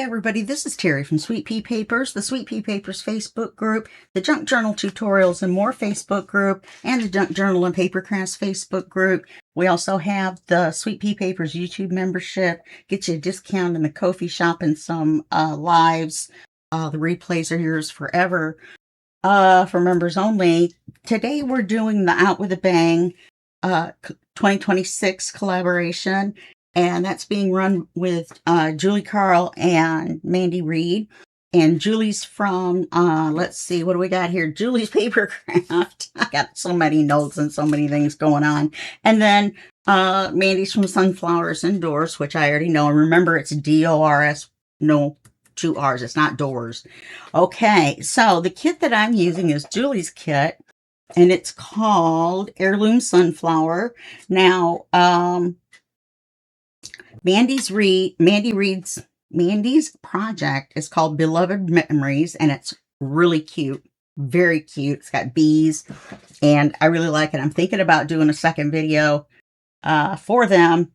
Hey everybody, this is Terry from Sweet Pea Papers, the Sweet Pea Papers Facebook group, the Junk Journal Tutorials and More Facebook group, and the Junk Journal and Papercraft Facebook group. We also have the Sweet Pea Papers YouTube membership, get you a discount in the Ko-fi shop and some lives. The replays are yours forever for members only. Today we're doing the Out with a Bang 2026 collaboration. And that's being run with Julie Carl and Mandy Reed. And Julie's from, let's see, what do we got here? Julie's Papercraft. I got so many notes and so many things going on. And then Mandy's from Sunflowers and Doors, which I already know. And remember, it's D-O-R-S, no 2 R's. It's not doors. Okay, so the kit that I'm using is Julie's kit. And it's called Heirloom Sunflower. Now, Mandy's project is called Beloved Memories, and it's really cute, very cute. It's got bees, and I really like it. I'm thinking about doing a second video for them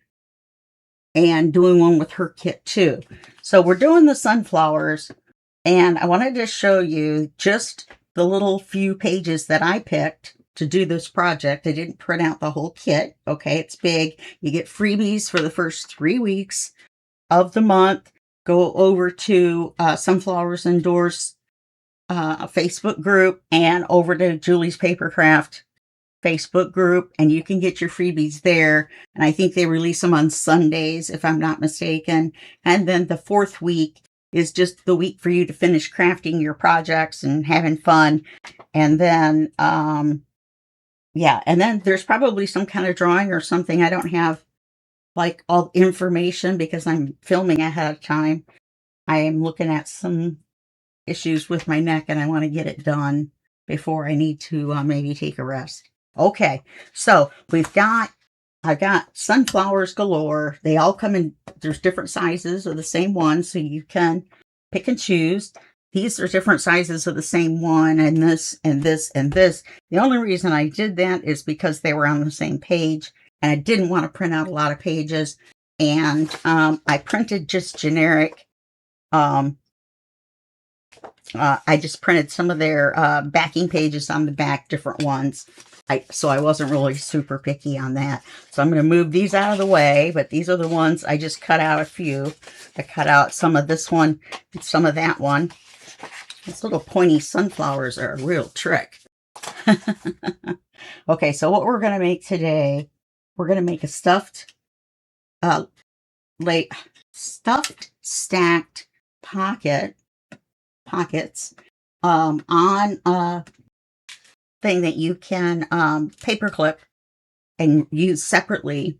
and doing one with her kit too. So we're doing the sunflowers, and I wanted to show you just the little few pages that I picked to do this project. I didn't print out the whole kit. Okay, it's big. You get freebies for the first 3 weeks of the month. Go over to Sunflowers and Doors Facebook group and over to Julie's Papercraft Facebook group, and you can get your freebies there. And I think they release them on Sundays, if I'm not mistaken. And then the 4th week is just the week for you to finish crafting your projects and having fun. And then yeah, and then there's probably some kind of drawing or something. I don't have like all information because I'm filming ahead of time. I am looking at some issues with my neck and I want to get it done before I need to maybe take a rest. Okay, so I've got sunflowers galore. They all come in, there's different sizes of the same one, so you can pick and choose. These are different sizes of the same one, and this, and this, and this. The only reason I did that is because they were on the same page, and I didn't want to print out a lot of pages. And I printed just generic. I just printed some of their backing pages on the back, different ones. So I wasn't really super picky on that. So I'm going to move these out of the way, but these are the ones I just cut out a few. I cut out some of this one and some of that one. These little pointy sunflowers are a real trick. Okay, so what we're going to make today, we're going to make a stuffed stacked pockets on a thing that you can paper clip and use separately,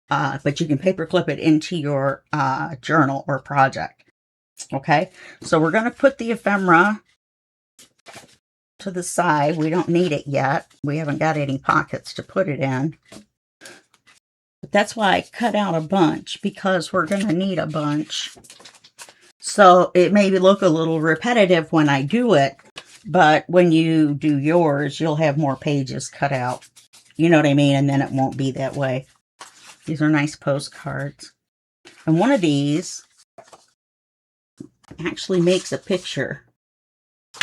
but you can paper clip it into your journal or project. Okay, so we're going to put the ephemera to the side. We don't need it yet. We haven't got any pockets to put it in. But that's why I cut out a bunch, because we're going to need a bunch. So it may look a little repetitive when I do it, but when you do yours, you'll have more pages cut out. You know what I mean? And then it won't be that way. These are nice postcards. And one of these actually makes a picture.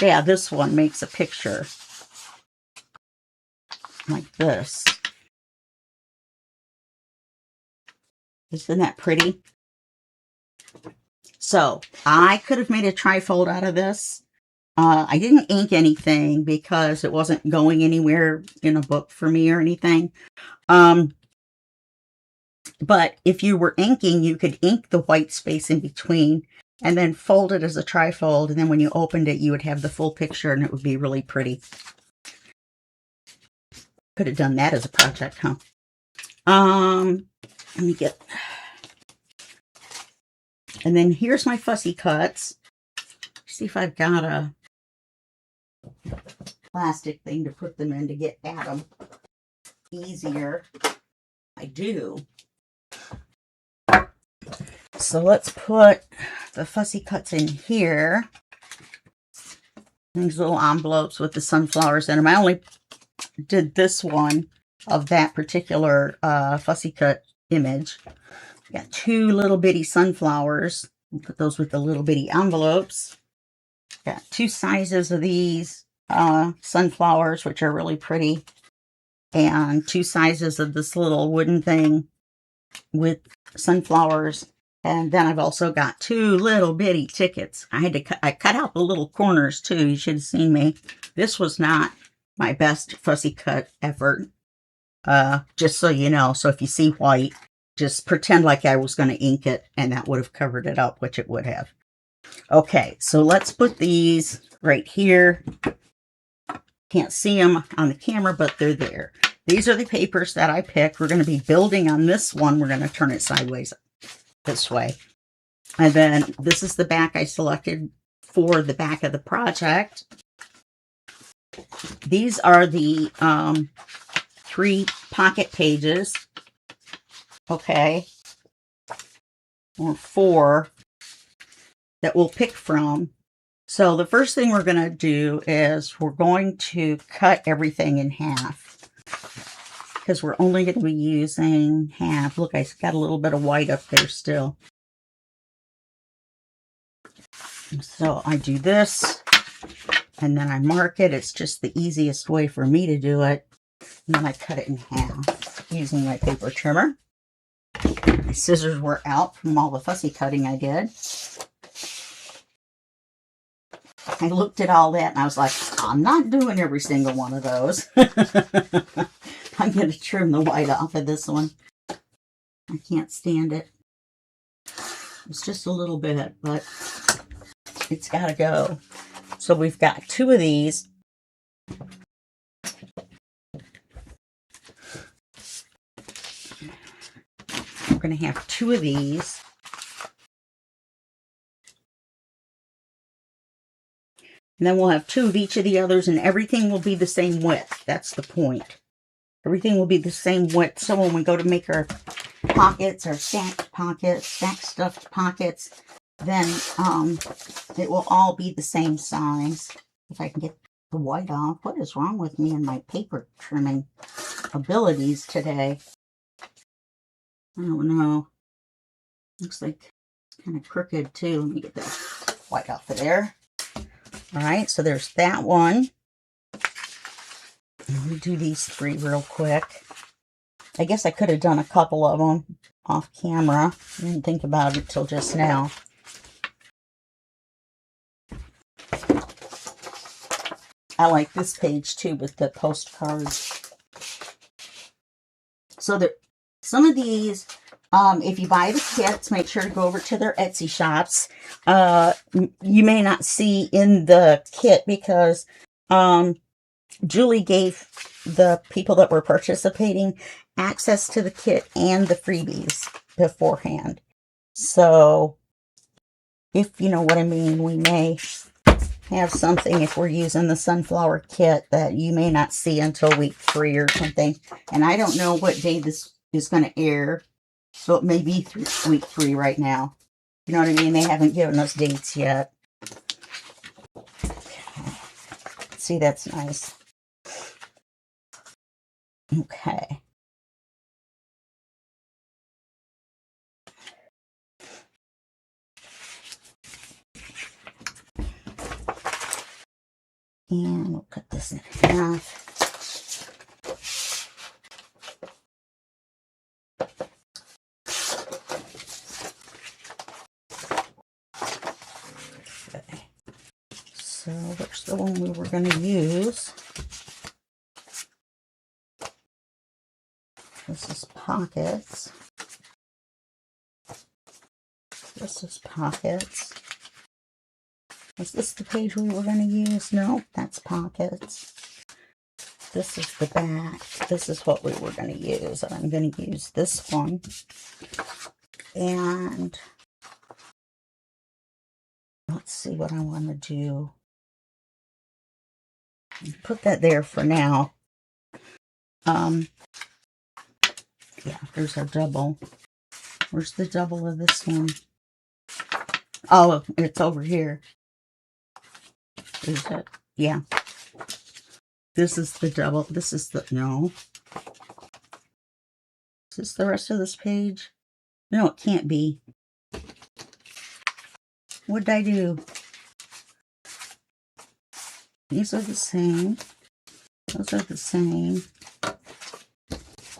Yeah, this one makes a picture like this. Isn't that pretty? So I could have made a trifold out of this. I didn't ink anything because it wasn't going anywhere in a book for me or anything. But if you were inking, you could ink the white space in between and then fold it as a trifold. And then when you opened it, you would have the full picture and it would be really pretty. Could have done that as a project, huh? Let me get... And then here's my fussy cuts. See if I've got a plastic thing to put them in to get at them easier. I do. So let's put the fussy cuts in here. These little envelopes with the sunflowers in them. I only did this one of that particular fussy cut image. Got 2 little bitty sunflowers. We'll put those with the little bitty envelopes. Got 2 sizes of these sunflowers, which are really pretty. And 2 sizes of this little wooden thing with sunflowers. And then I've also got 2 little bitty tickets. I cut out the little corners too. You should have seen me. This was not my best fussy cut effort. Just so you know. So if you see white, just pretend like I was going to ink it, and that would have covered it up, which it would have. Okay, so let's put these right here. Can't see them on the camera, but they're there. These are the papers that I picked. We're going to be building on this one. We're going to turn it sideways this way. And then this is the back I selected for the back of the project. These are the 3 pocket pages. Okay. Or 4 that we'll pick from. So the first thing we're going to do is we're going to cut everything in half. Because we're only going to be using half. Look, I got a little bit of white up there still. So I do this, and then I mark it. It's just the easiest way for me to do it. And then I cut it in half using my paper trimmer. My scissors were out from all the fussy cutting I did. I looked at all that and I was like, I'm not doing every single one of those. I'm going to trim the white off of this one. I can't stand it. It's just a little bit, but it's got to go. So we've got 2 of these. We're going to have 2 of these. And then we'll have 2 of each of the others, and everything will be the same width. That's the point. Everything will be the same width. So when we go to make our pockets, our stacked pockets, stacked stuffed pockets, then it will all be the same size. If I can get the white off. What is wrong with me and my paper trimming abilities today? I don't know. Looks like it's kind of crooked too. Let me get the white off of there. All right, so there's that one. Let me do these 3 real quick. I guess I could have done a couple of them off camera. I didn't think about it till just now. I like this page too with the postcards. So some of these, if you buy the kits, make sure to go over to their Etsy shops. You may not see in the kit because Julie gave the people that were participating access to the kit and the freebies beforehand. So, if you know what I mean, we may have something if we're using the sunflower kit that you may not see until week 3 or something. And I don't know what day this is going to air. So it may be week 3 right now. You know what I mean? They haven't given us dates yet. See, that's nice. Okay. And we'll cut this in half. Okay. So, where's the one we were going to use? This is pockets. This is pockets. Is this the page we were going to use? No, that's pockets. This is the back. This is what we were going to use. I'm going to use this one. And let's see what I want to do. Put that there for now. Yeah, there's our double. Where's the double of this one? Oh, it's over here. Is it? Yeah. This is the double. This is the, no. Is this the rest of this page? No, it can't be. What did I do? These are the same. Those are the same.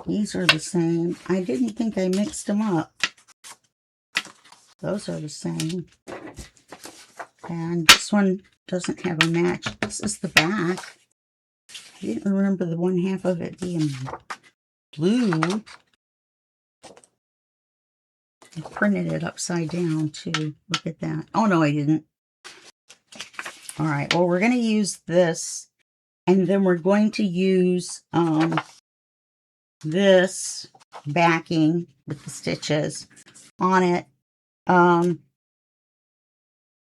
These are the same. I didn't think I mixed them up. Those are the same. And this one doesn't have a match. This is the back. I didn't remember the one half of it being blue. I printed it upside down too. Look at that. Oh no, I didn't. All right, well, we're going to use this, and then we're going to use this backing with the stitches on it. Oh,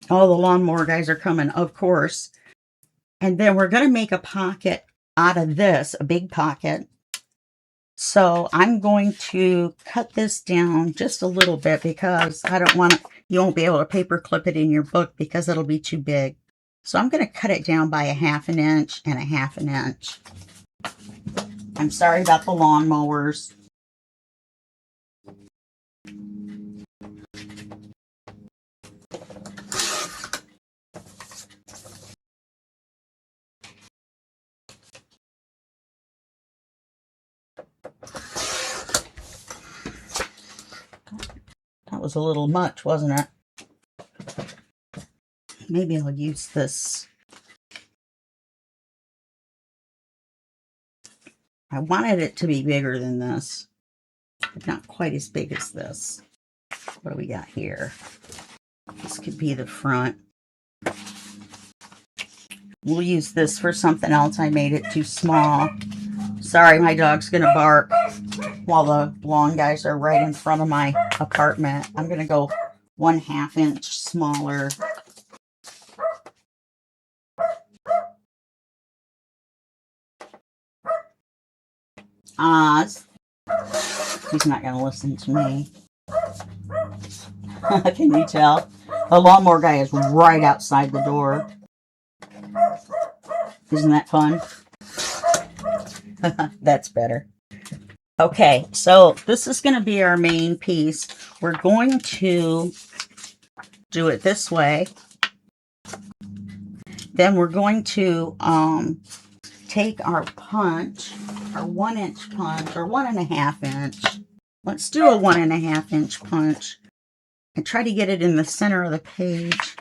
the lawnmower guys are coming, of course. And then we're going to make a pocket out of this, a big pocket. So I'm going to cut this down just a little bit because I don't want to, you won't be able to paper clip it in your book because it'll be too big. So I'm going to cut it down by 1/2 inch and 1/2 inch. I'm sorry about the lawnmowers. That was a little much, wasn't it? Maybe I'll use this. I wanted it to be bigger than this, but not quite as big as this. What do we got here? This could be the front. We'll use this for something else. I made it too small. Sorry, my dog's going to bark while the lawn guys are right in front of my apartment. I'm going to go 1/2 inch smaller. Oz. He's not going to listen to me. Can you tell? The lawnmower guy is right outside the door. Isn't that fun? That's better. Okay, so this is going to be our main piece. We're going to do it this way. Then we're going to take our punch, our 1 inch punch, or 1.5 inch. Let's do a 1.5 inch punch and try to get it in the center of the page.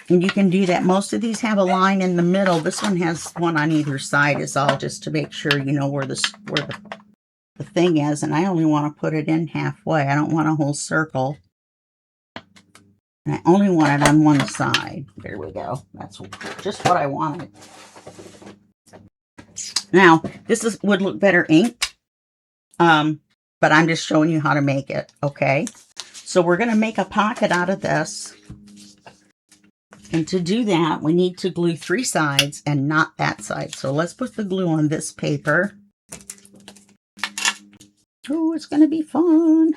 And you can do that. Most of these have a line in the middle. This one has one on either side, is all, just to make sure you know where the thing is. And I only want to put it in halfway. I don't want a whole circle. And I only want it on one side. There we go. That's just what I wanted. Now, this would look better inked. But I'm just showing you how to make it, okay? So we're going to make a pocket out of this. And to do that, we need to glue 3 sides and not that side. So let's put the glue on this paper. Oh, it's going to be fun.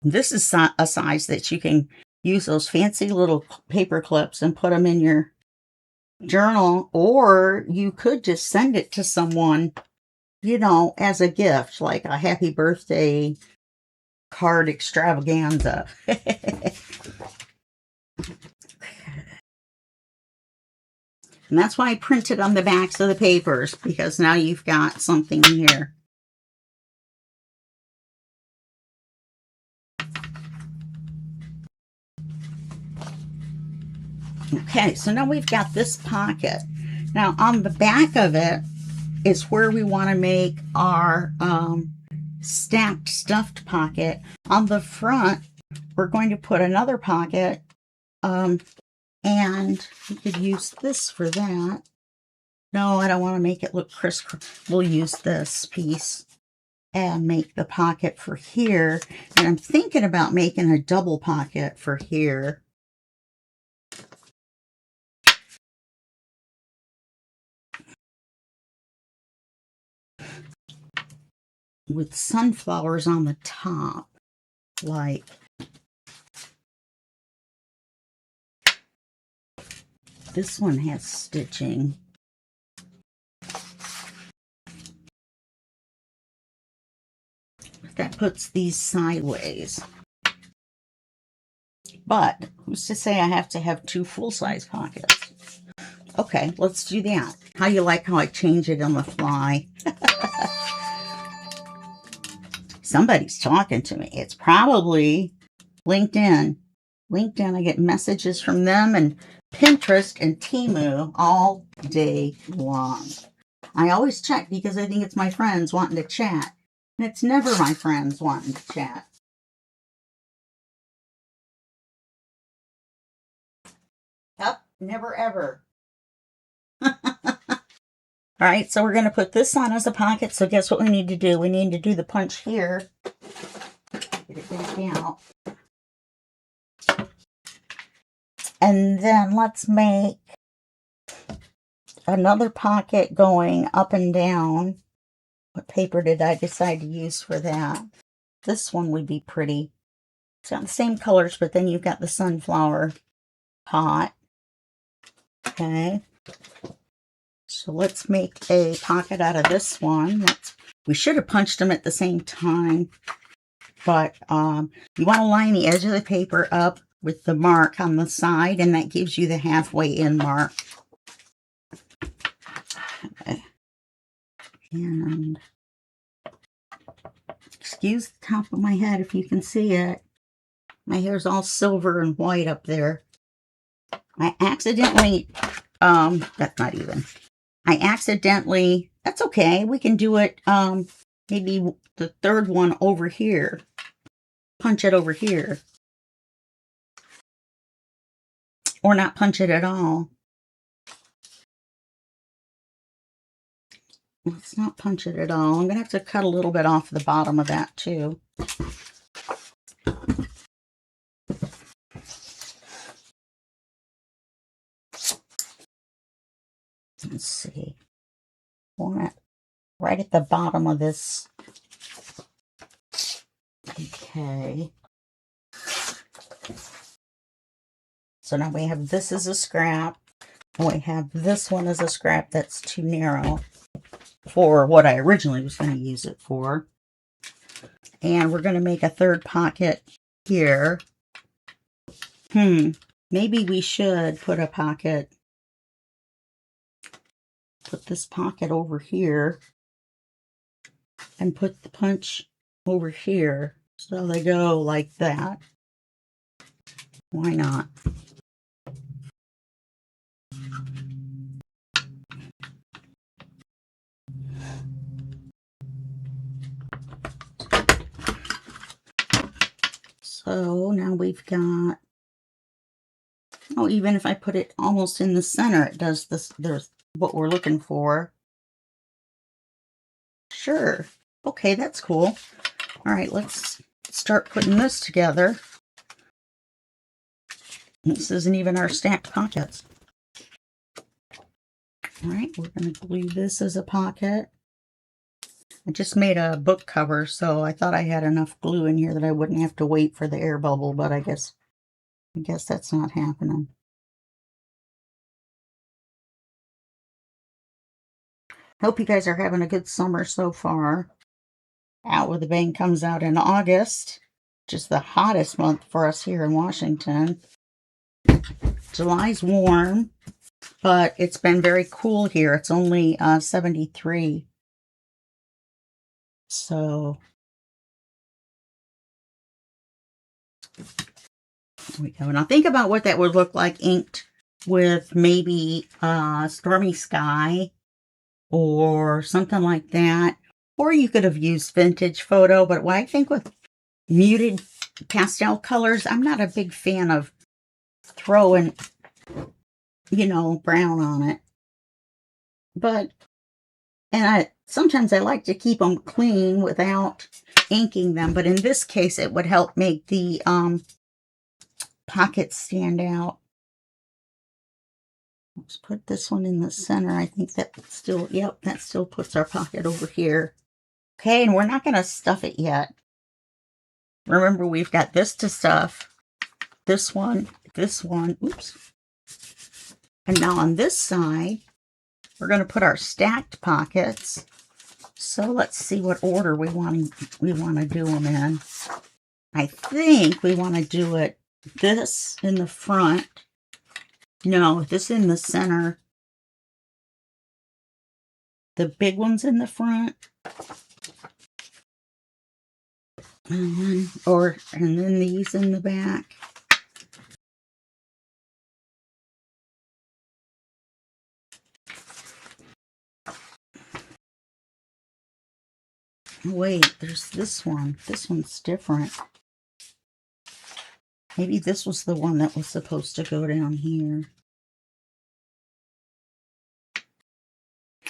This is a size that you can use those fancy little paper clips and put them in your journal. Or you could just send it to someone, you know, as a gift, like a happy birthday card extravaganza. And that's why I printed on the backs of the papers, because now you've got something here. Okay, so now we've got this pocket. Now on the back of it is where we want to make our stacked stuffed pocket. On the front, we're going to put another pocket. And we could use this for that. No, I don't want to make it look crisscross. We'll use this piece and make the pocket for here. And I'm thinking about making a double pocket for here. With sunflowers on the top, like this one has stitching. But that puts these sideways. But who's to say I have to have 2 full-size pockets? Okay, let's do that. How you like how I change it on the fly? Somebody's talking to me. It's probably LinkedIn. LinkedIn, I get messages from them, and Pinterest and Temu all day long. I always check because I think it's my friends wanting to chat. And it's never my friends wanting to chat. Yep, never ever. All right, so we're going to put this on as a pocket. So guess what we need to do? We need to do the punch here. Get it back out. And then let's make another pocket going up and down. What paper did I decide to use for that? This one would be pretty. It's got the same colors, but then you've got the sunflower pot. Okay. So let's make a pocket out of this one. We should have punched them at the same time. But you want to line the edge of the paper up with the mark on the side, and that gives you the halfway in mark. Okay. And excuse the top of my head if you can see it. My hair's all silver and white up there. I accidentally, that's not even. That's okay. We can do it, maybe the third one over here. Punch it over here. Or not punch it at all. Let's not punch it at all. I'm going to have to cut a little bit off the bottom of that too. Let's see. Want it right at the bottom of this. Okay. So now we have this as a scrap. And we have this one as a scrap that's too narrow for what I originally was going to use it for. And we're going to make a third pocket here. Maybe we should put a pocket. Put this pocket over here and put the punch over here. So they go like that. Why not? So now we've got, oh, even if I put it almost in the center, it does this. There's what we're looking for. Sure. Okay, that's cool. All right, let's start putting this together. This isn't even our stacked pockets. All right, we're going to glue this as a pocket. I just made a book cover, so I thought I had enough glue in here that I wouldn't have to wait for the air bubble, but I guess that's not happening. Hope you guys are having a good summer so far. Out with a Bang comes out in August, just the hottest month for us here in Washington. July's warm, but it's been very cool here. It's only 73. So there we go. Now think about what that would look like inked with maybe Stormy Sky or something like that. Or you could have used Vintage Photo, but I think with muted pastel colors, I'm not a big fan of throwing, brown on it. But, sometimes I like to keep them clean without inking them, but in this case, it would help make the pockets stand out. Let's put this one in the center. I think that still, yep, that still puts our pocket over here. Okay, and we're not going to stuff it yet. Remember, we've got this to stuff. This one, oops. And now on this side, we're going to put our stacked pockets. So let's see what order we want to do them in. I think we want to do it this in the front. No, this in the center. The big ones in the front. And then these in the back. Wait, there's this one. This one's different. Maybe this was the one that was supposed to go down here.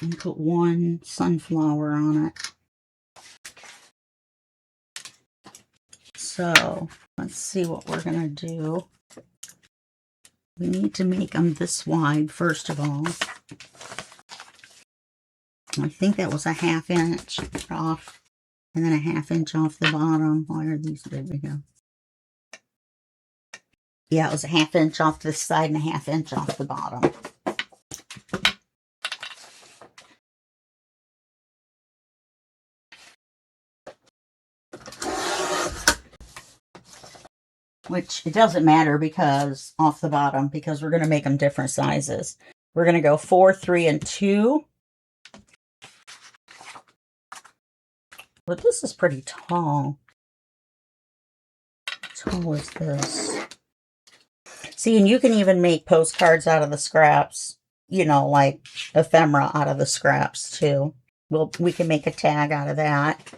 And put one sunflower on it. So, let's see what we're going to do. We need to make them this wide, first of all. I think that was a 1/2 inch off, and then a 1/2 inch off the bottom. Why are these? There we go. Yeah, it was a 1/2 inch off this side and a 1/2 inch off the bottom. Which it doesn't matter because off the bottom, because we're going to make them different sizes. We're going to go 4, 3, and 2. But this is pretty tall. How tall is this? See, and you can even make postcards out of the scraps. You know, like ephemera out of the scraps too. We can make a tag out of that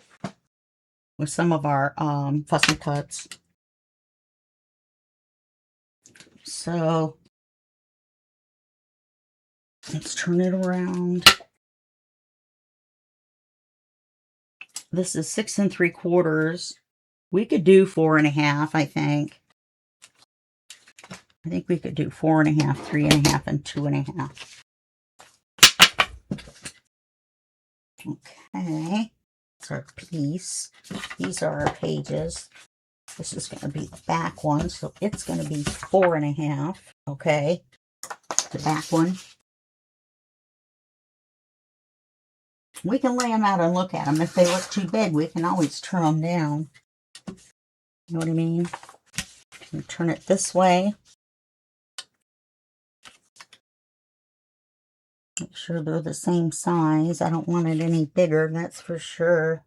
with some of our fussy cuts. So let's turn it around. This is 6 3/4. We could do 4 1/2, I think. I think we could do 4 1/2, 3 1/2, and 2 1/2. Okay. That's our piece. These are our pages. This is going to be the back one, so it's going to be 4 1/2. Okay. The back one. We can lay them out and look at them. If they look too big, we can always turn them down. You know what I mean? You turn it this way. Make sure they're the same size. I don't want it any bigger, that's for sure.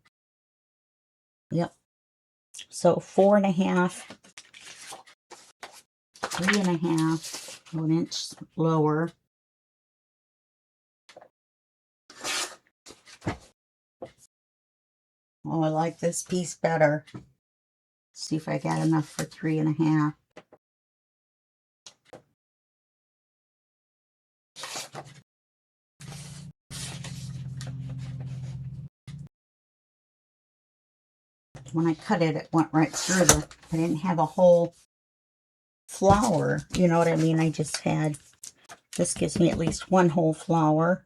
Yep. So 4 1/2, 3 1/2, 1 inch lower. Oh, I like this piece better. See if I got enough for 3 1/2. When I cut it, it went right through I didn't have a whole flower. You know what I mean? I just had, this gives me at least 1 whole flower.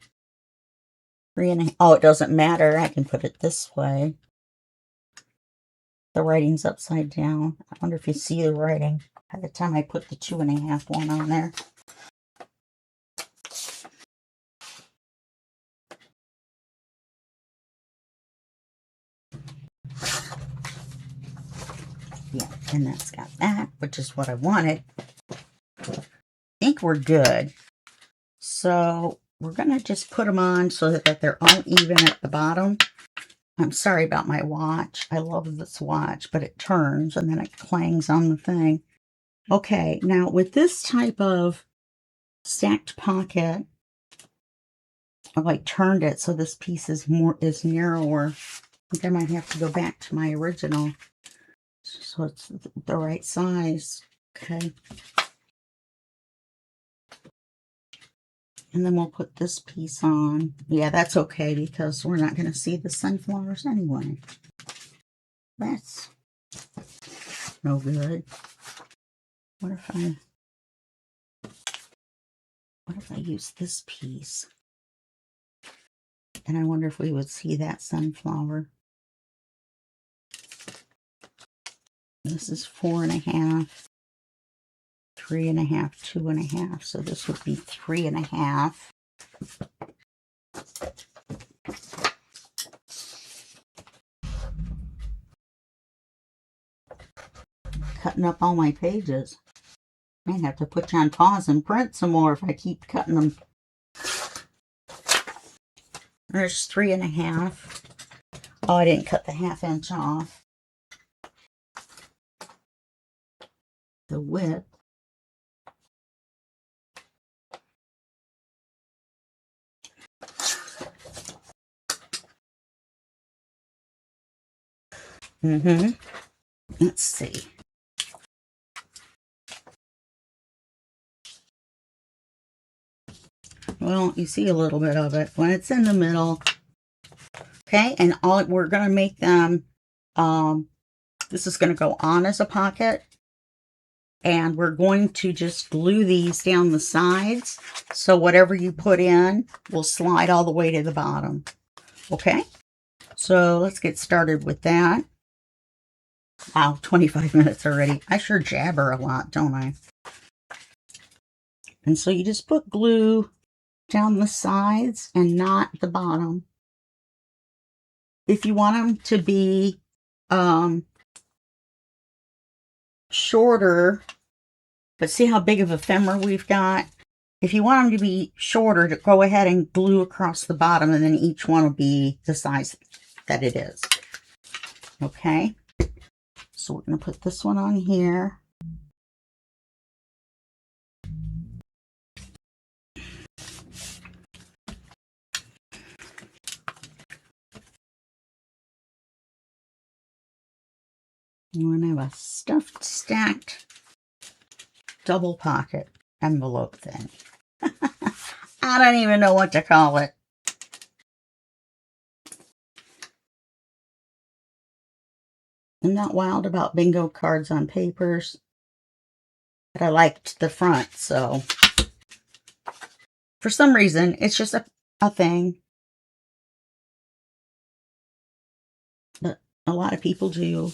3 1/2. Oh, it doesn't matter. I can put it this way. The writing's upside down. I wonder if you see the writing by the time I put the 2 1/2 one on there. Yeah, and that's got that, which is what I wanted. I think we're good. So we're going to just put them on so that they're all even at the bottom. I'm sorry about my watch. I love this watch, but it turns and then it clangs on the thing. Okay, now with this type of stacked pocket, I turned it so this piece is narrower. I think I might have to go back to my original so it's the right size. Okay. And then we'll put this piece on. Yeah, that's okay because we're not going to see the sunflowers anyway. That's no good. What if I use this piece? And I wonder if we would see that sunflower. This is 4 1/2. 3 1/2, 2 1/2. So this would be 3 1/2. cutting up all my pages. I might have to put you on pause and print some more if I keep cutting them. There's 3.5. Oh, I didn't cut the 1/2 inch off. The width. Let's see. Well, you see a little bit of it when it's in the middle. Okay, and we're going to make them, this is going to go on as a pocket. And we're going to just glue these down the sides. So whatever you put in will slide all the way to the bottom. Okay, so let's get started with that. Wow, 25 minutes already. I sure jabber a lot, don't I? And so you just put glue down the sides and not the bottom. If you want them to be shorter, but see how big of a femur we've got? If you want them to be shorter, to go ahead and glue across the bottom, and then each one will be the size that it is. Okay, so we're going to put this one on here. You want to have a stuffed, stacked, double pocket envelope thing. I don't even know what to call it. I'm not wild about bingo cards on papers, but I liked the front, so for some reason, it's just a thing. But a lot of people do.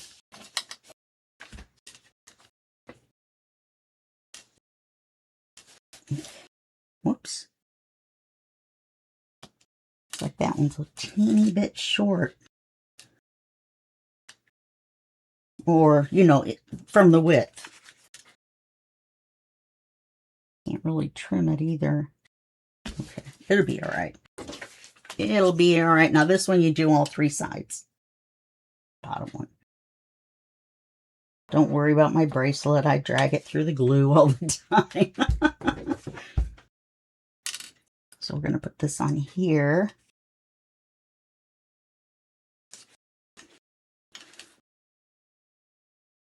Whoops. It's like that one's a teeny bit short. Or, you know, from the width. Can't really trim it either. Okay, it'll be all right. It'll be all right. Now this one you do all 3 sides. Bottom one. Don't worry about my bracelet. I drag it through the glue all the time. So we're going to put this on here.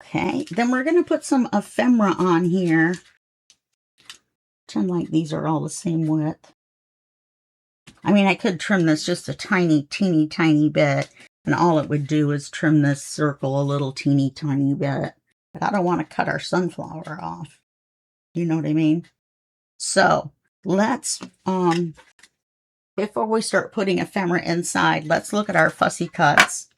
Okay, then we're going to put some ephemera on here. Pretend like these are all the same width. I mean, I could trim this just a tiny, teeny, tiny bit, and all it would do is trim this circle a little teeny, tiny bit. But I don't want to cut our sunflower off. You know what I mean? So let's, before we start putting ephemera inside, let's look at our fussy cuts.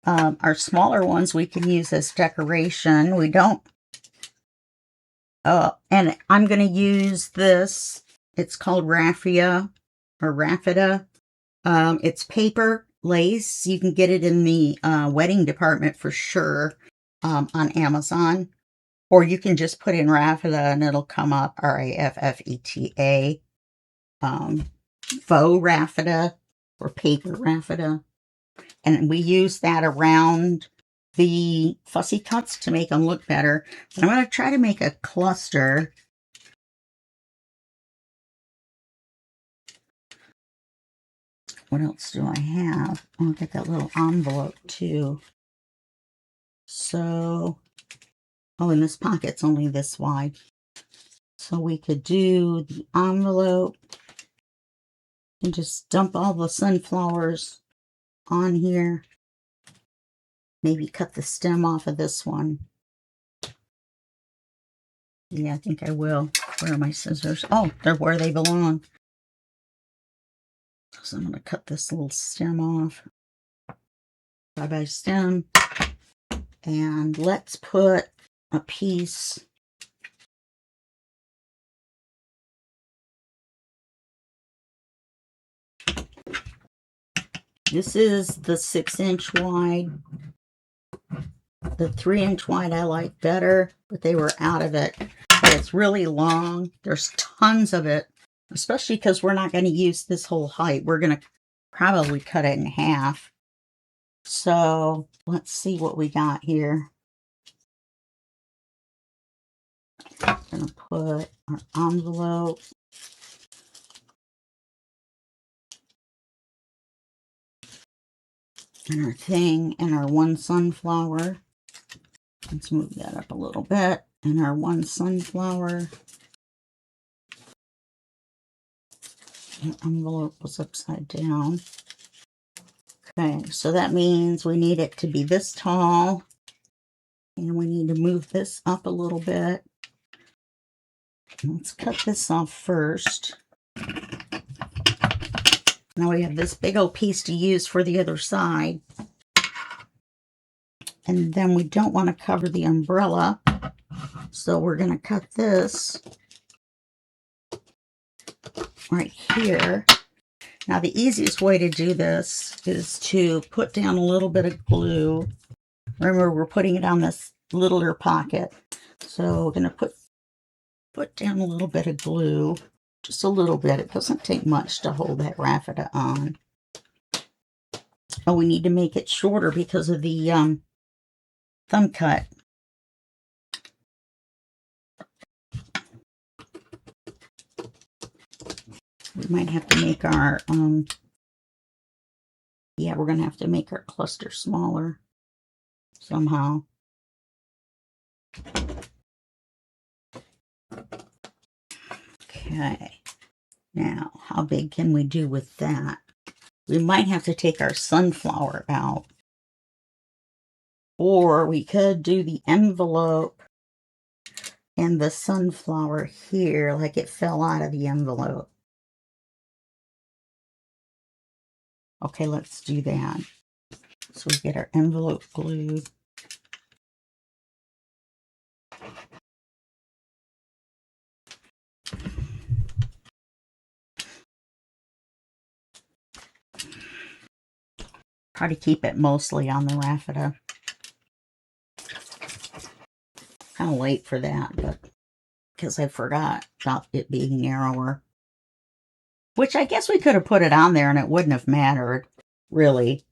Our smaller ones we can use as decoration. We don't. And I'm going to use this. It's called raffia or raffida. It's paper lace. You can get it in the wedding department for sure on Amazon. Or you can just put in raffida and it'll come up, R-A-F-F-E-T-A. Faux raffida or paper raffida. And we use that around the fussy cuts to make them look better. But I'm going to try to make a cluster. What else do I have? Oh, I'll get that little envelope too. So, oh, and this pocket's only this wide. So we could do the envelope and just dump all the sunflowers on here. Maybe cut the stem off of this one. Yeah, I think I will. Where are my scissors? Oh, they're where they belong. So I'm going to cut this little stem off. Bye-bye stem. And let's put a piece. This is the 6-inch wide. The 3-inch wide I like better, but they were out of it. But it's really long. There's tons of it, especially because we're not going to use this whole height. We're going to probably cut it in half. So let's see what we got here. I'm going to put our envelope. And our thing, and our one sunflower. Let's move that up a little bit. And our one sunflower. The envelope was upside down. Okay, so that means we need it to be this tall. And we need to move this up a little bit. Let's cut this off first. Now we have this big old piece to use for the other side. And then we don't want to cover the umbrella. So we're going to cut this right here. Now the easiest way to do this is to put down a little bit of glue. Remember, we're putting it on this littler pocket. So we're going to put down a little bit of glue. Just a little bit. It doesn't take much to hold that raffia on. Oh, we need to make it shorter because of the thumb cut. We might have to make our, yeah, we're going to have to make our cluster smaller somehow. Okay, now how big can we do with that? We might have to take our sunflower out. Or we could do the envelope and the sunflower here, like it fell out of the envelope. Okay, let's do that. So we get our envelope glued. Try to keep it mostly on the raffia. Kind of late for that, but because I forgot about it being narrower. Which I guess we could have put it on there and it wouldn't have mattered, really.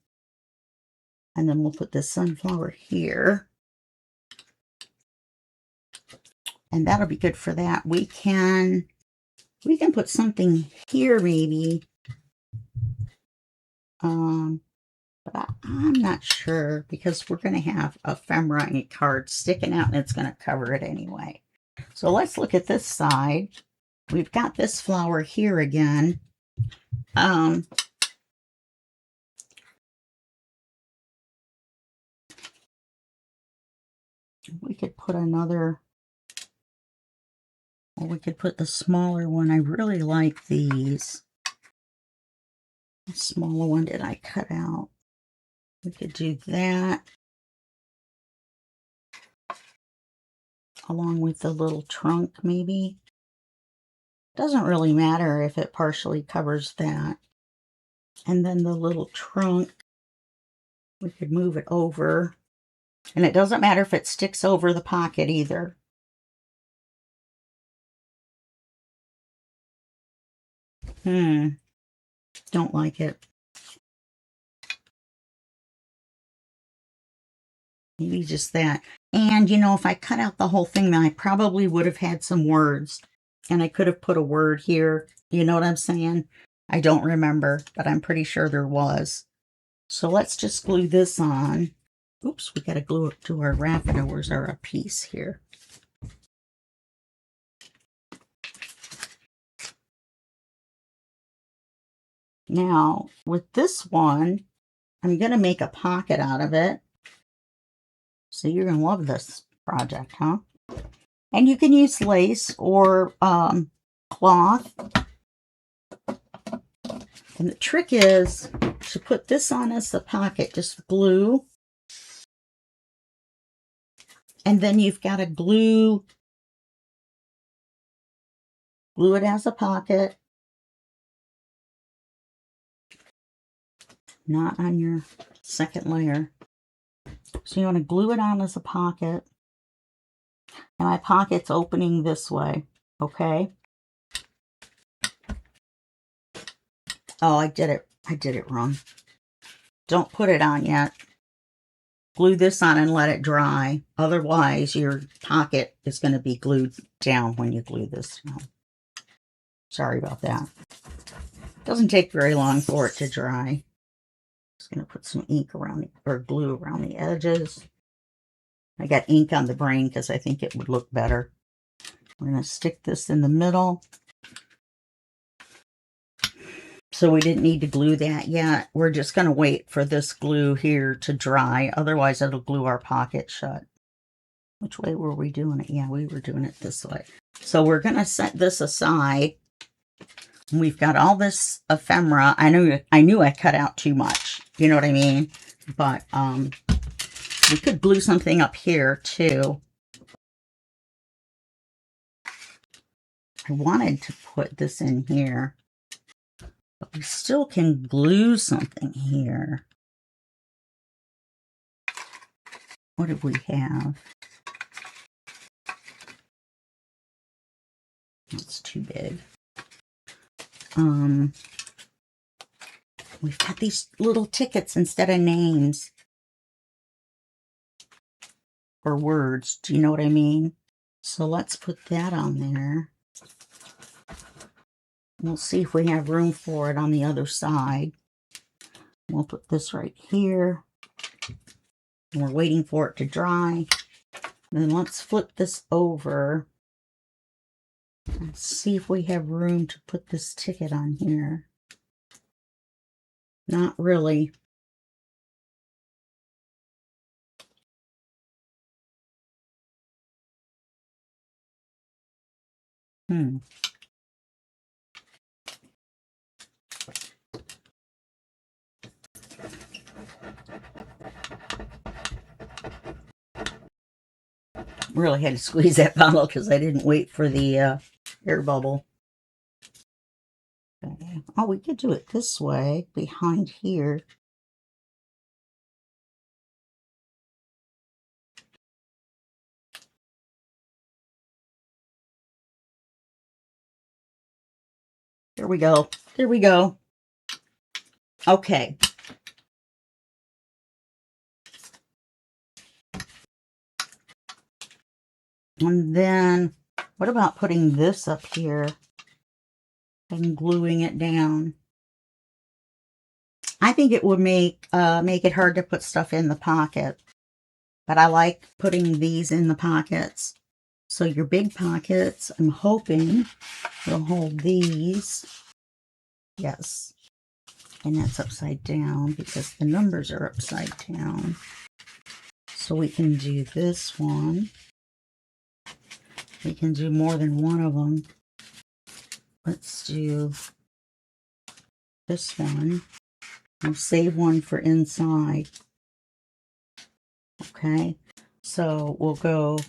And then we'll put the sunflower here. And that'll be good for that. We can put something here maybe. But I'm not sure because we're going to have ephemera card sticking out and it's going to cover it anyway. So let's look at this side. We've got this flower here again. We could put another, or we could put the smaller one. I really like these. The smaller one did I cut out. We could do that. Along with the little trunk maybe. Doesn't really matter if it partially covers that. And then the little trunk, we could move it over. And it doesn't matter if it sticks over the pocket either. Don't like it. Maybe just that. And, you know, if I cut out the whole thing, then I probably would have had some words. And I could have put a word here. You know what I'm saying? I don't remember, but I'm pretty sure there was. So let's just glue this on. Oops, we got to glue it to our raffia. Where's our piece here? Now, with this one, I'm going to make a pocket out of it. So you're going to love this project, huh? And you can use lace or cloth. And the trick is to put this on as the pocket, just glue. And then you've got to glue it as a pocket. Not on your second layer. So you want to glue it on as a pocket. And my pocket's opening this way, okay? Oh, I did it wrong. Don't put it on yet. Glue this on and let it dry. Otherwise, your pocket is going to be glued down when you glue this down. Sorry about that. Doesn't take very long for it to dry. Just going to put some ink around it, or glue around the edges. I got ink on the brain because I think it would look better. We're going to stick this in the middle. So we didn't need to glue that yet. We're just going to wait for this glue here to dry. Otherwise, it'll glue our pocket shut. Which way were we doing it? Yeah, we were doing it this way. So we're going to set this aside. We've got all this ephemera. I knew I cut out too much. You know what I mean? But we could glue something up here too. I wanted to put this in here. But we still can glue something here. What do we have? That's too big. We've got these little tickets instead of names. Or words. Do you know what I mean? So let's put that on there. We'll see if we have room for it on the other side. We'll put this right here. And we're waiting for it to dry. Then let's flip this over. Let's see if we have room to put this ticket on here. Not really. Really had to squeeze that bottle because I didn't wait for the air bubble. Okay. Oh, we could do it this way, behind here. There we go. There we go. Okay. And then, what about putting this up here and gluing it down? I think it would make it hard to put stuff in the pocket. But I like putting these in the pockets. So your big pockets, I'm hoping, will hold these. Yes. And that's upside down because the numbers are upside down. So we can do this one. We can do more than one of them. Let's do this one. We'll save one for inside. Okay. So we'll go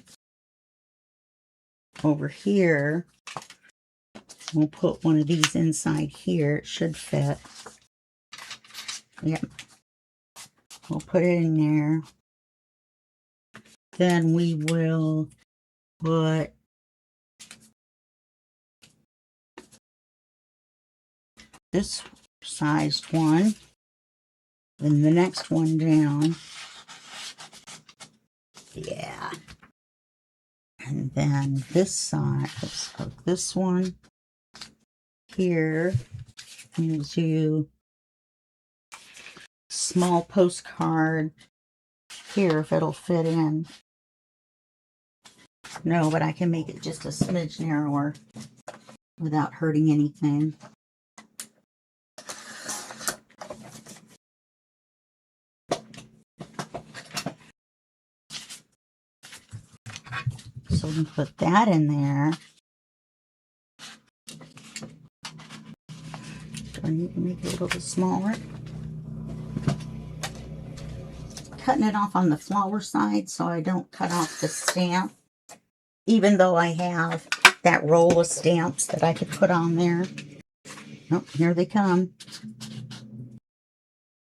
over here. We'll put one of these inside here. It should fit. Yep. We'll put it in there. Then we will put this sized one, then the next one down. Yeah. And then this side, let's put this one here. And do small postcard here if it'll fit in. No, but I can make it just a smidge narrower without hurting anything. So we can put that in there. Do I need to make it a little bit smaller? Cutting it off on the flower side so I don't cut off the stamp. Even though I have that roll of stamps that I could put on there. Oh, here they come.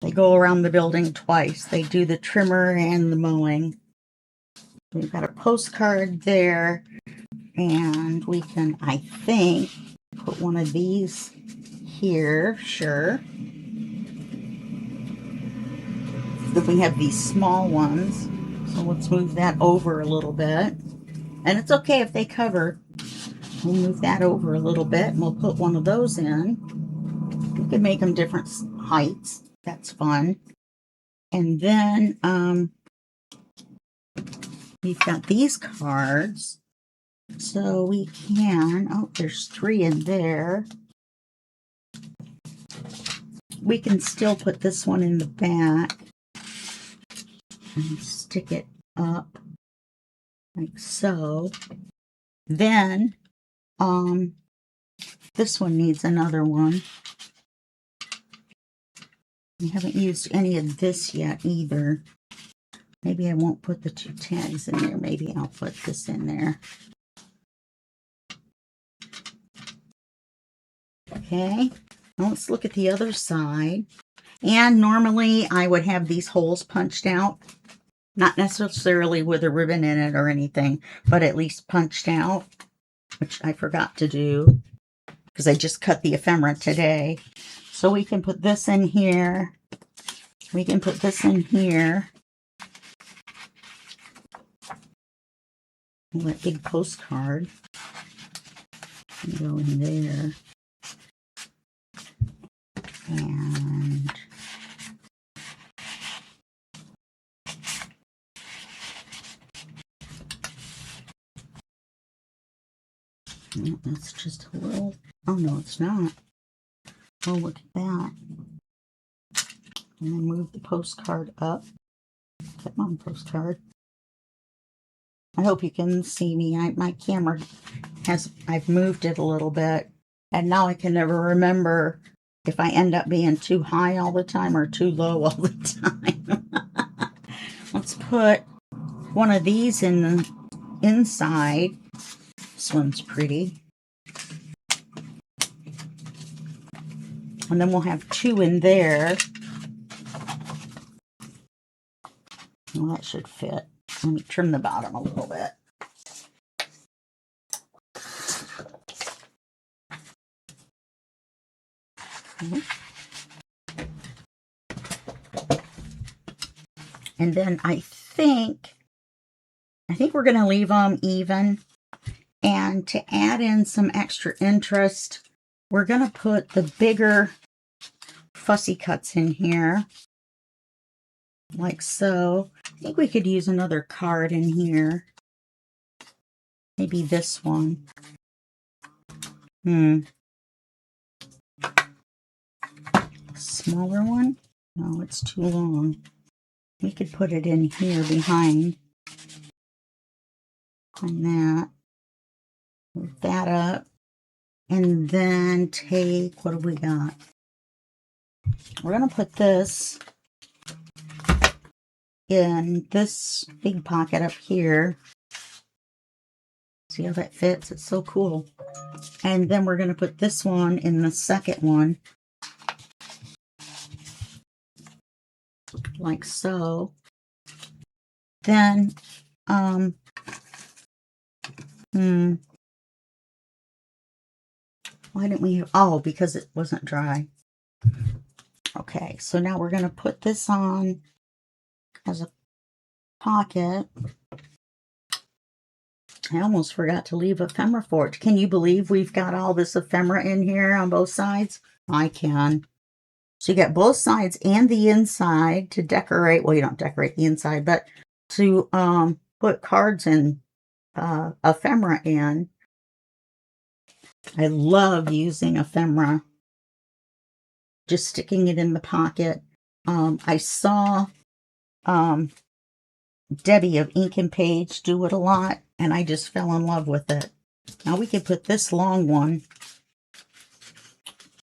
They go around the building twice. They do the trimmer and the mowing. We've got a postcard there, and we can, I think, put one of these here, sure. Then we have these small ones, so let's move that over a little bit. And it's okay if they cover. We'll move that over a little bit, and we'll put one of those in. We can make them different heights. That's fun. And then we've got these cards. So we can, oh, there's 3 in there. We can still put this one in the back and stick it up like so. Then, this one needs another one. We haven't used any of this yet either. Maybe I won't put the 2 tags in there. Maybe I'll put this in there. Okay, now let's look at the other side. And normally I would have these holes punched out. Not necessarily with a ribbon in it or anything, but at least punched out, which I forgot to do because I just cut the ephemera today. So we can put this in here. We can put this in here. That big postcard can go in there. And no, that's just a little, oh no, it's not. Oh, look at that. And then move the postcard up. Come on, postcard. I hope you can see me. My camera I've moved it a little bit, and now I can never remember if I end up being too high all the time or too low all the time. Let's put one of these in the inside. This one's pretty. And then we'll have 2 in there. Well, that should fit. Let me trim the bottom a little bit. And then I think we're going to leave them even. And to add in some extra interest, we're going to put the bigger fussy cuts in here. Like so. I think we could use another card in here. Maybe this one. Smaller one? No, it's too long. We could put it in here behind. And that. Move that up. And then take, what have we got? We're going to put this in this big pocket up here. See how that fits? It's so cool. And then we're going to put this one in the second one. Like so. Then, why didn't we, oh, because it wasn't dry. Okay, so now we're going to put this on as a pocket. I almost forgot to leave ephemera for it. Can you believe we've got all this ephemera in here on both sides? I can. So you got both sides and the inside to decorate. Well, you don't decorate the inside, but to put cards and ephemera in. I love using ephemera. Just sticking it in the pocket. I saw Debbie of Ink and Page do it a lot, and I just fell in love with it. Now we can put this long one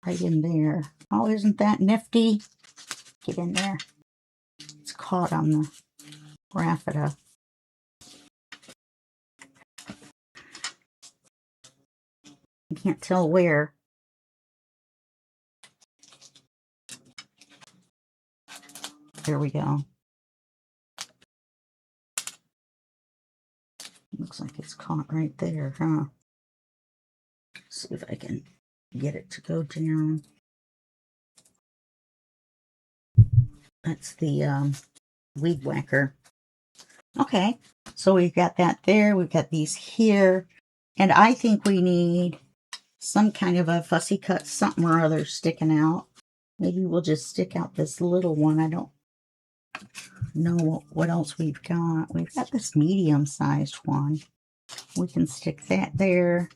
right in there. Oh, isn't that nifty? Get in there. It's caught on the raffia. I can't tell where. There we go. Looks like it's caught right there, huh? See if I can get it to go down. That's the weed whacker. Okay, so we've got that there. We've got these here. And I think we need some kind of a fussy cut something or other sticking out. Maybe we'll just stick out this little one. I don't know what else we've got. We've got this medium-sized one. We can stick that there.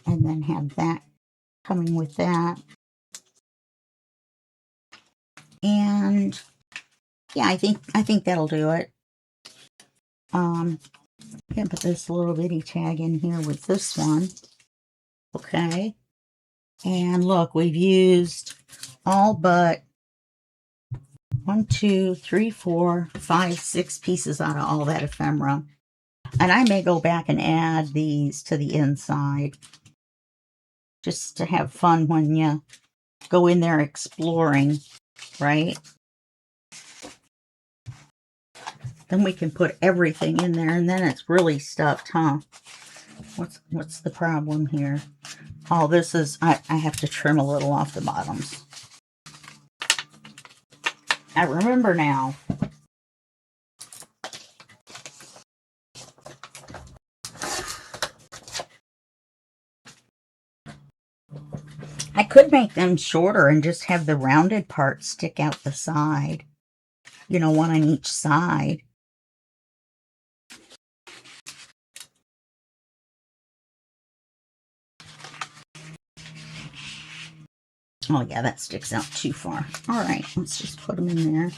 And then have that coming with that. And yeah, I think that'll do it. Can put this little bitty tag in here with this one. Okay. And look, we've used all but 1, 2, 3, 4, 5, 6 pieces out of all that ephemera. And I may go back and add these to the inside, just to have fun when you go in there exploring, right? Then we can put everything in there, and then it's really stuffed, huh? What's the problem here? Oh, this is, I have to trim a little off the bottoms. I remember now. I could make them shorter and just have the rounded part stick out the side. You know, one on each side. Oh yeah, that sticks out too far. All right, let's just put them in there.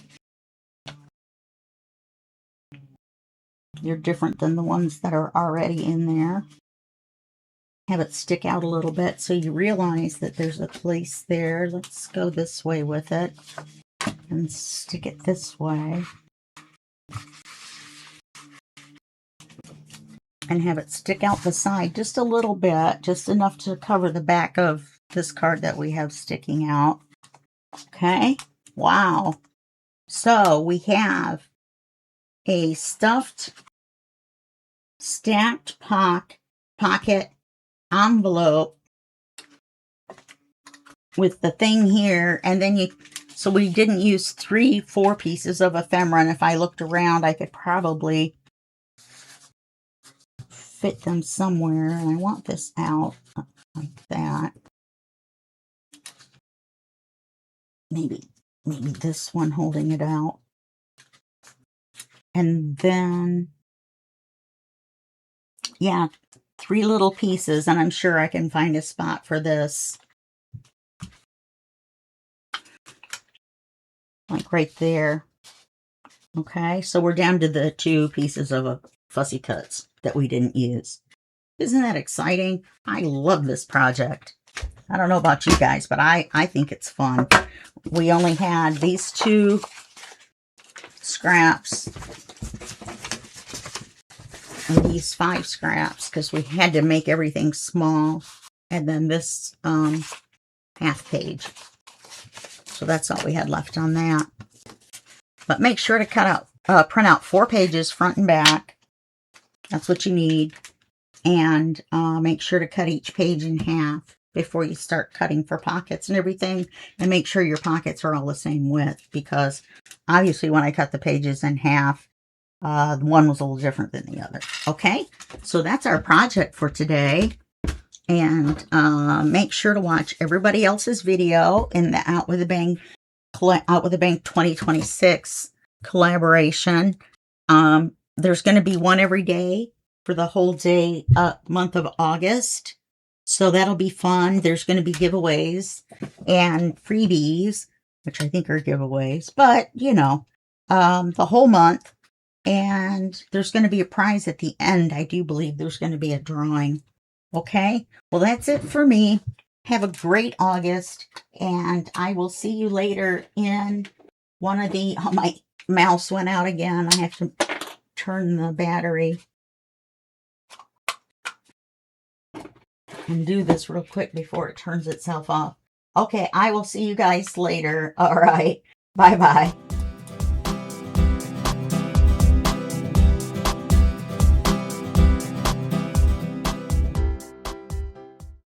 They're different than the ones that are already in there. Have it stick out a little bit so you realize that there's a place there. Let's go this way with it and stick it this way. And have it stick out the side just a little bit, just enough to cover the back of this card that we have sticking out. Okay, wow. So we have a stuffed stacked pocket envelope with the thing here, and then so we didn't use 3, 4 pieces of ephemera, and if I looked around I could probably fit them somewhere, and I want this out like that. Maybe this one holding it out. And then, yeah, 3 little pieces, and I'm sure I can find a spot for this. Like right there. Okay, so we're down to the 2 pieces of fussy cuts that we didn't use. Isn't that exciting? I love this project. I don't know about you guys, but I think it's fun. We only had these 2 scraps and these 5 scraps because we had to make everything small, and then this half page. So that's all we had left on that. But make sure to cut out, print out 4 pages front and back. That's what you need. And make sure to cut each page in half before you start cutting for pockets and everything. And make sure your pockets are all the same width, because obviously when I cut the pages in half, one was a little different than the other. Okay, so that's our project for today. And make sure to watch everybody else's video in the Out with a Bang 2026 collaboration. There's going to be one every day for the whole day month of August. So that'll be fun. There's going to be giveaways and freebies, which I think are giveaways, but you know, the whole month. And there's going to be a prize at the end. I do believe there's going to be a drawing. Okay, well, that's it for me. Have a great August, and I will see you later in one of the... Oh, my mouse went out again. I have to turn the battery and do this real quick before it turns itself off. Okay, I will see you guys later. All right. Bye-bye.